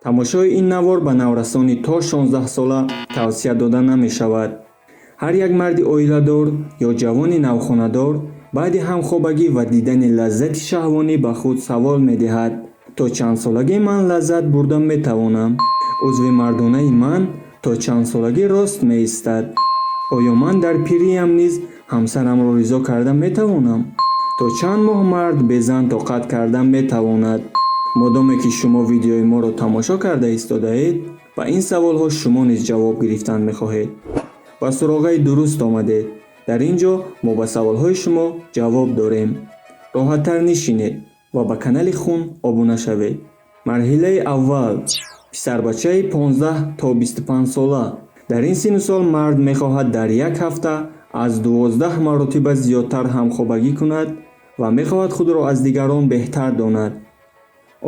тамошои ин навор ба наврасони то 16 сола тавсия дода намешавад. ҳар як марди оиладор ё ҷавони навхонадор баъди ҳамхобагӣ ва дидани лаззати шаҳвонӣ ба худ савол медиҳад: то чандсолагӣ ман лаззат бурда метавонам? узви мардонаи ман то чандсолагӣ рост меистад? оё ман дар пириям низ ҳамсарамро ризо карда метавонам? то чанд моҳ мард бе зан тоқат кардан метавонад? модоме ки шумо видеои моро тамошо карда истодаед, ба ин саволҳо шумо низ ҷавоб гирифтан мехоҳед. ба суроғаи дуруст омадед. дар ин ҷо мо ба саволҳои шумо ҷавоб дорем. роҳаттар нишинед ва ба канали Хун обуна шавед. марҳилаи аввал: писарбачаи 15 то 25 сола. дар ин синну сол мард мехоҳад дар як ҳафта аз 12 маротиба зиёдтар ҳамхобагӣ кунад ва мехоҳад худро аз дигарон беҳтар донад.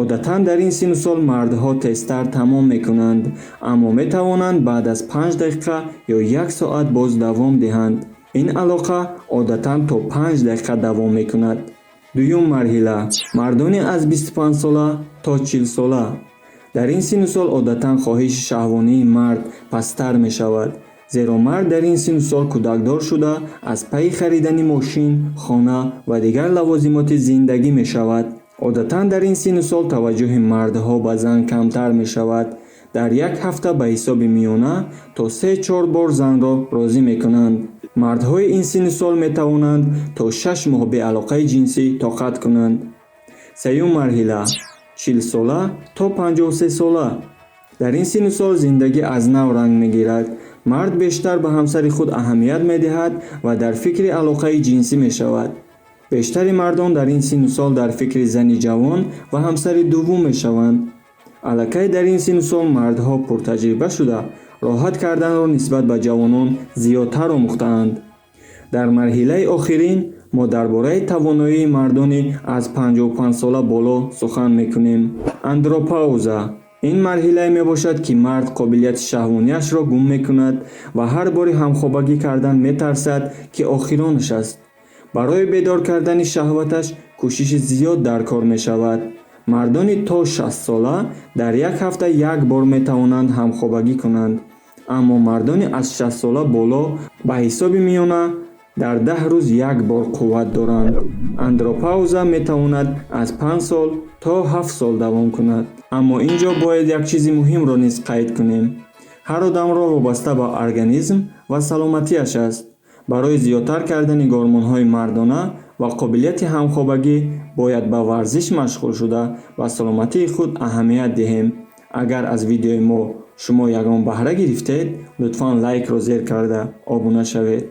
одатан дар ин синну сол мардҳо тезтар тамом мекунанд, аммо метавонанд баъд аз 5 дақиқа ё 1 соат боз давом диҳанд. ин алоқа одатан то 5 дақиқа давом мекунад. дуюм марҳила: мардони аз 25 сола то 40 сола. дар ин синну сол одатан хоҳиши шаҳвонии мард пасттар мешавад, зеро мард дар ин синну сол кӯдакдор шуда аз пайи харидани мошин, хона ва дигар лавозимоти зиндагӣ мешавад. одатан дар ин синну сол таваҷҷӯҳи мардҳо ба зан камтар мешавад. дар як ҳафта ба ҳисоби миёна то 3-4 бор занро розӣ мекунанд. мардҳои ин синну сол метавонанд то 6 моҳ беалоқаи ҷинсӣ тоқат кунанд. сеюм марҳила: 40 сола то 53 сола. дар ин синну сол зиндагӣ аз нав ранг мегирад. мард бештар ба ҳамсари худ аҳамият медиҳад ва дар фикри алоқаи ҷинсӣ мешавад. бештари мардон дар ин синну сол дар фикри зани ҷавон ва ҳамсари дуввум мешаванд. аллакай дар ин синну сол мардҳо пуртаҷриба шуда роҳат карданро нисбат ба ҷавонон зиёдтар омӯхтаанд. дар марҳилаи охирин мо дар бораи тавоноии мардони аз 55 сола боло сухан мекунем. андропауза. ин марҳилае мебошад ки мард қобилияти шаҳвонияшро гум мекунад ва ҳар бори ҳамхобагӣ кардан метарсад ки охиронаш аст. барои бедор кардани шаҳваташ кӯшиши зиёд дар кор мешавад. мардони то 60 сола дар як ҳафта як бор метавонанд ҳамхобагӣ кунанд, аммо мардони аз 60 сола боло ба ҳисоби миёна дар 10 рӯз як бор қувват доранд. андропауза метавонад аз 5 сол то 7 сол давом кунад. аммо ин ҷо бояд як чизи муҳимро низ қайд кунем. ҳар одамро вобаста ба организм ва саломатиаш аст. барои зиёдтар кардани гормонҳои мардона ва қобилияти ҳамхобагӣ бояд ба варзиш машғул шуда ба саломатии худ аҳамият диҳем. агар аз видеои мо шумо ягон баҳра гирифтед, лутфан лайкро зер карда обуна шавед.